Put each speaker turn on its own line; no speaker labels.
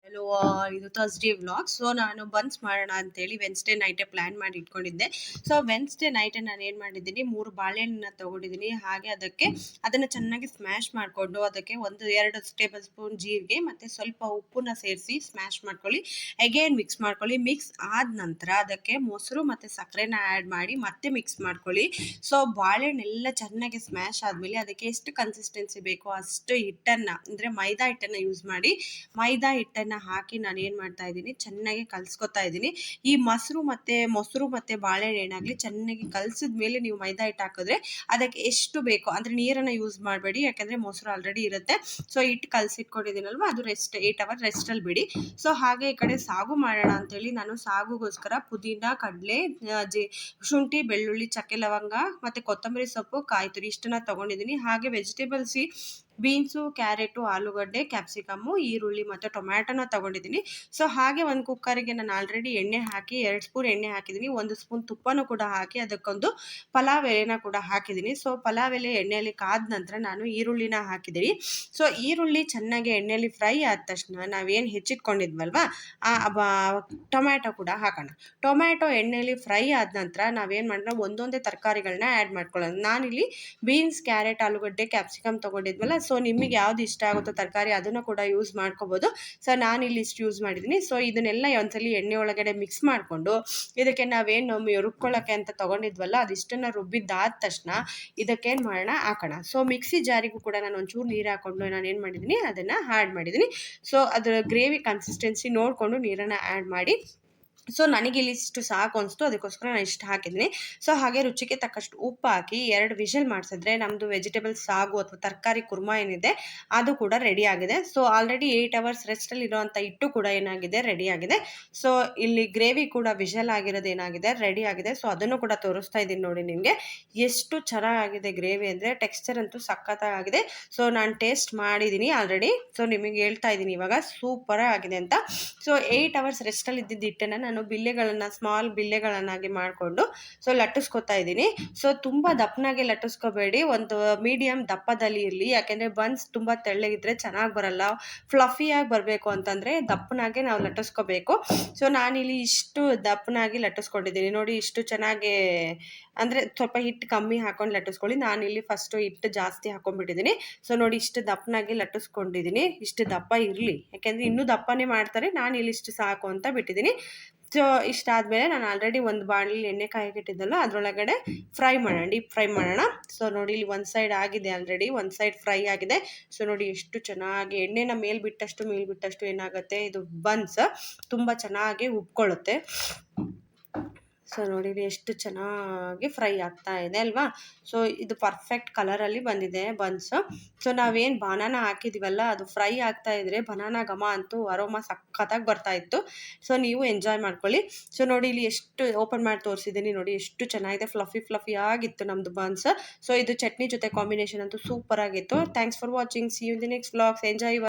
Hello ಇದು Thursday vlog. So ನಾನು buns ಮಾಡೋಣ ಅಂತೇಳಿ ವೆನ್ಸ್ಡೇ ನೈಟೇ ಪ್ಲ್ಯಾನ್ ಮಾಡಿ ಇಟ್ಕೊಂಡಿದ್ದೆ. ಸೊ ವೆನ್ಸ್ಡೇ ನೈಟೇ ನಾನು ಏನು ಮಾಡಿದ್ದೀನಿ, 3 ಬಾಳೆಹಣ್ಣನ್ನ ತೊಗೊಂಡಿದ್ದೀನಿ. ಹಾಗೆ ಅದನ್ನು ಚೆನ್ನಾಗಿ ಸ್ಮ್ಯಾಶ್ ಮಾಡಿಕೊಂಡು ಅದಕ್ಕೆ 1-2 ಟೇಬಲ್ ಸ್ಪೂನ್ ಜೀರಿಗೆ ಮತ್ತು ಸ್ವಲ್ಪ ಉಪ್ಪನ್ನ ಸೇರಿಸಿ ಸ್ಮ್ಯಾಶ್ ಮಾಡ್ಕೊಳ್ಳಿ. ಅಗೇನ್ ಮಿಕ್ಸ್ ಮಾಡ್ಕೊಳ್ಳಿ. ಮಿಕ್ಸ್ ಆದ ನಂತರ ಅದಕ್ಕೆ ಮೊಸರು ಮತ್ತು ಸಕ್ಕರೆನ ಆ್ಯಡ್ ಮಾಡಿ ಮತ್ತೆ ಮಿಕ್ಸ್ ಮಾಡ್ಕೊಳ್ಳಿ. ಸೊ ಬಾಳೆಹಣ್ಣೆಲ್ಲ ಚೆನ್ನಾಗಿ ಸ್ಮ್ಯಾಶ್ ಆದಮೇಲೆ ಅದಕ್ಕೆ ಎಷ್ಟು ಕನ್ಸಿಸ್ಟೆನ್ಸಿ ಬೇಕೋ ಅಷ್ಟು ಹಿಟ್ಟನ್ನು, ಅಂದರೆ ಮೈದಾ ಹಿಟ್ಟನ್ನು ಯೂಸ್ ಮಾಡಿ ಮೈದಾ ಹಿಟ್ಟನ್ನು ಹಾಕಿ ನಾನು ಏನು ಮಾಡ್ತಾ ಇದ್ದೀನಿ, ಚೆನ್ನಾಗಿ ಕಲಿಸ್ಕೊತಾ ಇದ್ದೀನಿ. ಈ ಮೊಸರು ಮತ್ತು ಬಾಳೆಹಣ್ಣು ಏನಾಗಲಿ ಚೆನ್ನಾಗಿ ಕಲಸಿದ ಮೇಲೆ ನೀವು ಮೈದಾ ಹಿಟ್ಟು ಹಾಕಿದ್ರೆ ಅದಕ್ಕೆ ಎಷ್ಟು ಬೇಕೋ, ಅಂದರೆ ನೀರನ್ನು ಯೂಸ್ ಮಾಡಬೇಡಿ, ಯಾಕೆಂದರೆ ಮೊಸರು ಆಲ್ರೆಡಿ ಇರುತ್ತೆ. ಸೊ ಹಿಟ್ಟು ಕಲಸಿಟ್ಕೊಂಡಿದ್ದೀನಲ್ವ, ಅದು 8 ಅವರ್ ರೆಸ್ಟಲ್ಲಿ ಬಿಡಿ. ಸೊ ಹಾಗೆ ಈ ಕಡೆ ಸಾಗು ಮಾಡೋಣ ಅಂತೇಳಿ ನಾನು ಸಾಗುಗೋಸ್ಕರ ಪುದೀನ, ಕಡಲೆ, ಶುಂಠಿ, ಬೆಳ್ಳುಳ್ಳಿ, ಚಕ್ಕೆ, ಲವಂಗ ಮತ್ತು ಕೊತ್ತಂಬರಿ ಸೊಪ್ಪು, ಕಾಯಿ ತುರಿ ಇಷ್ಟನ್ನ ತೊಗೊಂಡಿದ್ದೀನಿ. ಹಾಗೆ ವೆಜಿಟೇಬಲ್ಸ್ ಬೀನ್ಸು, ಕ್ಯಾರೆಟು, ಆಲೂಗಡ್ಡೆ, ಕ್ಯಾಪ್ಸಿಕಮ್ಮು, ಈರುಳ್ಳಿ ಮತ್ತು ಟೊಮ್ಯಾಟೊನ ತೊಗೊಂಡಿದ್ದೀನಿ. ಸೊ ಹಾಗೆ ಒಂದು ಕುಕ್ಕರಿಗೆ ನಾನು ಆಲ್ರೆಡಿ ಎಣ್ಣೆ ಹಾಕಿ 2 ಸ್ಪೂನ್ ಎಣ್ಣೆ ಹಾಕಿದ್ದೀನಿ. 1 ಸ್ಪೂನ್ ತುಪ್ಪನೂ ಕೂಡ ಹಾಕಿ ಅದಕ್ಕೊಂದು ಪಲಾವ್ ಎಲೆನ ಕೂಡ ಹಾಕಿದ್ದೀನಿ. ಸೊ ಪಲಾವ್ ಎಲೆ ಎಣ್ಣೆಯಲ್ಲಿ ಕಾದ ನಂತರ ನಾನು ಈರುಳ್ಳಿನ ಹಾಕಿದ್ದೀನಿ. ಸೊ ಈರುಳ್ಳಿ ಚೆನ್ನಾಗಿ ಎಣ್ಣೆಯಲ್ಲಿ ಫ್ರೈ ಆದ ತಕ್ಷಣ ನಾವೇನು ಹೆಚ್ಚಿಟ್ಕೊಂಡಿದ್ವಲ್ವ ಟೊಮ್ಯಾಟೊ ಕೂಡ ಹಾಕೋಣ. ಟೊಮ್ಯಾಟೊ ಎಣ್ಣೆಯಲ್ಲಿ ಫ್ರೈ ಆದ ನಂತರ ನಾವೇನು ಮಾಡೋಣ, ಒಂದೊಂದೇ ತರಕಾರಿಗಳನ್ನ ಆ್ಯಡ್ ಮಾಡ್ಕೊಳ್ಳೋಣ. ನಾನಿಲ್ಲಿ ಬೀನ್ಸ್, ಕ್ಯಾರೆಟ್, ಆಲೂಗಡ್ಡೆ, ಕ್ಯಾಪ್ಸಿಕಮ್ ತೊಗೊಂಡಿದ್ವಲ್ಲ, ಸೊ ನಿಮಗೆ ಯಾವ್ದು ಇಷ್ಟ ಆಗುತ್ತೋ ತರಕಾರಿ ಅದನ್ನು ಕೂಡ ಯೂಸ್ ಮಾಡ್ಕೋಬೋದು. ಸೊ ನಾನಿಲ್ಲಿ ಇಷ್ಟು ಯೂಸ್ ಮಾಡಿದ್ದೀನಿ. ಸೊ ಇದನ್ನೆಲ್ಲ ಒಂದ್ಸಲಿ ಎಣ್ಣೆ ಒಳಗಡೆ ಮಿಕ್ಸ್ ಮಾಡಿಕೊಂಡು ಇದಕ್ಕೆ ನಾವೇನು ರುಬ್ಕೊಳ್ಳೋಕ್ಕೆ ಅಂತ ತೊಗೊಂಡಿದ್ವಲ್ಲ ಅದಿಷ್ಟನ್ನು ರುಬ್ಬಿದ್ದಾದ ತಕ್ಷಣ ಇದಕ್ಕೇನು ಮಾಡೋಣ, ಹಾಕೋಣ. ಸೊ ಮಿಕ್ಸಿ ಜಾರಿಗೂ ಕೂಡ ನಾನು ಒಂಚೂರು ನೀರು ಹಾಕ್ಕೊಂಡು ನಾನು ಏನು ಮಾಡಿದ್ದೀನಿ, ಅದನ್ನು ಆ್ಯಡ್ ಮಾಡಿದ್ದೀನಿ. ಸೊ ಅದರ ಗ್ರೇವಿ ಕನ್ಸಿಸ್ಟೆನ್ಸಿ ನೋಡಿಕೊಂಡು ನೀರನ್ನು ಆ್ಯಡ್ ಮಾಡಿ. ಸೊ ನನಗಿಲ್ಲಿ ಇಷ್ಟು ಸಾಕು ಅನಿಸ್ತು, ಅದಕ್ಕೋಸ್ಕರ ನಾನು ಇಷ್ಟು ಹಾಕಿದ್ದೀನಿ. ಸೊ ಹಾಗೆ ರುಚಿಗೆ ತಕ್ಕಷ್ಟು ಉಪ್ಪು ಹಾಕಿ 2 ವಿಷಲ್ ಮಾಡಿಸಿದ್ರೆ ನಮ್ಮದು ವೆಜಿಟೇಬಲ್ ಸಾಗು ಅಥವಾ ತರಕಾರಿ ಕುರ್ಮಾ ಏನಿದೆ ಅದು ಕೂಡ ರೆಡಿ ಆಗಿದೆ. ಸೊ ಆಲ್ರೆಡಿ 8 ಅವರ್ಸ್ ರೆಸ್ಟಲ್ಲಿ ಇರೋವಂಥ ಹಿಟ್ಟು ಕೂಡ ಏನಾಗಿದೆ, ರೆಡಿ ಆಗಿದೆ. ಸೊ ಇಲ್ಲಿ ಗ್ರೇವಿ ಕೂಡ ವಿಷಲ್ ಆಗಿರೋದು ಏನಾಗಿದೆ, ರೆಡಿ ಆಗಿದೆ. ಸೊ ಅದನ್ನು ಕೂಡ ತೋರಿಸ್ತಾ ಇದ್ದೀನಿ ನೋಡಿ ನಿಮಗೆ. ಎಷ್ಟು ಚೆನ್ನಾಗಿದೆ ಗ್ರೇವಿ ಅಂದರೆ, ಟೆಕ್ಸ್ಚರ್ ಅಂತೂ ಸಖತ್ತಾಗಿದೆ. ಸೊ ನಾನು ಟೇಸ್ಟ್ ಮಾಡಿದ್ದೀನಿ ಆಲ್ರೆಡಿ. ಸೊ ನಿಮಗೆ ಹೇಳ್ತಾ ಇದ್ದೀನಿ ಇವಾಗ ಸೂಪರ್ ಆಗಿದೆ ಅಂತ. ಸೊ 8 ಅವರ್ಸ್ ರೆಸ್ಟಲ್ಲಿ ಇದ್ದಿದ್ದ ಹಿಟ್ಟನ್ನು ನಾನು ಸ್ಮಾಲ್ ಬಿಲ್ಲೆಗಳನ್ನಾಗಿ ಮಾಡಿಕೊಂಡು ಸೊ ಲಟ್ಟಿಸ್ಕೊತಾ ಇದ್ದೀನಿ. ಸೊ ತುಂಬ ದಪ್ಪನಾಗೆ ಲಟ್ಟಿಸ್ಕೋಬೇಡಿ, ಒಂದು ಮೀಡಿಯಮ್ ದಪ್ಪದಲ್ಲಿ ಇರಲಿ. ಯಾಕೆಂದರೆ ಬನ್ಸ್ ತುಂಬ ತೆಳ್ಳಗಿದ್ರೆ ಚೆನ್ನಾಗಿ ಬರಲ್ಲ. ಫ್ಲಫಿಯಾಗಿ ಬರಬೇಕು ಅಂತಂದರೆ ದಪ್ಪನಾಗೆ ನಾವು ಲಟ್ಟಿಸ್ಕೋಬೇಕು. ಸೊ ನಾನಿಲ್ಲಿ ಇಷ್ಟು ದಪ್ಪನಾಗಿ ಲಟ್ಟಿಸ್ಕೊಂಡಿದ್ದೀನಿ ನೋಡಿ. ಇಷ್ಟು ಚೆನ್ನಾಗಿ, ಅಂದರೆ ಸ್ವಲ್ಪ ಹಿಟ್ಟು ಕಮ್ಮಿ ಹಾಕೊಂಡು ಲಟ್ಟಿಸ್ಕೊಳ್ಳಿ. ನಾನಿಲ್ಲಿ ಫಸ್ಟು ಹಿಟ್ಟು ಜಾಸ್ತಿ ಹಾಕೊಂಡ್ಬಿಟ್ಟಿದ್ದೀನಿ. ಸೊ ನೋಡಿ ಇಷ್ಟು ದಪ್ಪನಾಗಿ ಲಟ್ಟಿಸ್ಕೊಂಡಿದ್ದೀನಿ. ಇಷ್ಟು ದಪ್ಪ ಇರಲಿ, ಯಾಕೆಂದರೆ ಇನ್ನೂ ದಪ್ಪನೇ ಮಾಡ್ತಾರೆ. ನಾನು ಇಲ್ಲಿ ಇಷ್ಟು ಸಾಕು ಅಂತ ಬಿಟ್ಟಿದ್ದೀನಿ. ಸೊ ಇಷ್ಟಾದಮೇಲೆ ನಾನು ಆಲ್ರೆಡಿ ಒಂದು ಬಾಣಲಿ ಎಣ್ಣೆ ಕಾಯಕ್ಕಿಟ್ಟಿದ್ದಲ್ಲ ಅದರೊಳಗಡೆ ಡೀಪ್ ಫ್ರೈ ಮಾಡೋಣ. ಸೊ ನೋಡಿ ಇಲ್ಲಿ ಒಂದು ಸೈಡ್ ಆಗಿದೆ, ಆಲ್ರೆಡಿ ಒಂದು ಸೈಡ್ ಫ್ರೈ ಆಗಿದೆ. ಸೊ ನೋಡಿ ಎಷ್ಟು ಚೆನ್ನಾಗಿ ಎಣ್ಣೆನ ಮೇಲ್ಬಿಟ್ಟಷ್ಟು ಏನಾಗುತ್ತೆ, ಇದು ಬನ್ಸ್ ತುಂಬ ಚೆನ್ನಾಗಿ ಉಬ್ಕೊಳ್ಳುತ್ತೆ. ಸೊ ನೋಡಿ ಎಷ್ಟು ಚೆನ್ನಾಗಿ ಫ್ರೈ ಆಗ್ತಾ ಇದೆ ಅಲ್ವಾ. ಸೊ ಇದು ಪರ್ಫೆಕ್ಟ್ ಕಲರಲ್ಲಿ ಬಂದಿದೆ ಬನ್ಸ್. ಸೊ ನಾವೇನು ಬನಾನಾ ಹಾಕಿದ್ದೀವಲ್ಲ ಅದು ಫ್ರೈ ಆಗ್ತಾ ಇದ್ರೆ ಬನಾನಾ ಘಮ ಅಂತೂ ಅರೋಮಾ ಸಖತ್ತಾಗಿ ಬರ್ತಾ ಇತ್ತು. ಸೊ ನೀವು ಎಂಜಾಯ್ ಮಾಡ್ಕೊಳ್ಳಿ. ಸೊ ನೋಡಿ ಇಲ್ಲಿ ಎಷ್ಟು ಓಪನ್ ಮಾಡಿ ತೋರಿಸಿದ್ದೀನಿ ನೋಡಿ, ಎಷ್ಟು ಚೆನ್ನಾಗಿದೆ, ಫ್ಲಫಿ ಆಗಿತ್ತು ನಮ್ಮದು ಬನ್ಸ್. ಸೊ ಇದು ಚಟ್ನಿ ಜೊತೆ ಕಾಂಬಿನೇಷನ್ ಅಂತೂ ಸೂಪರ್ ಆಗಿತ್ತು. Thanks for watching. See you in the next vlogs. Enjoy.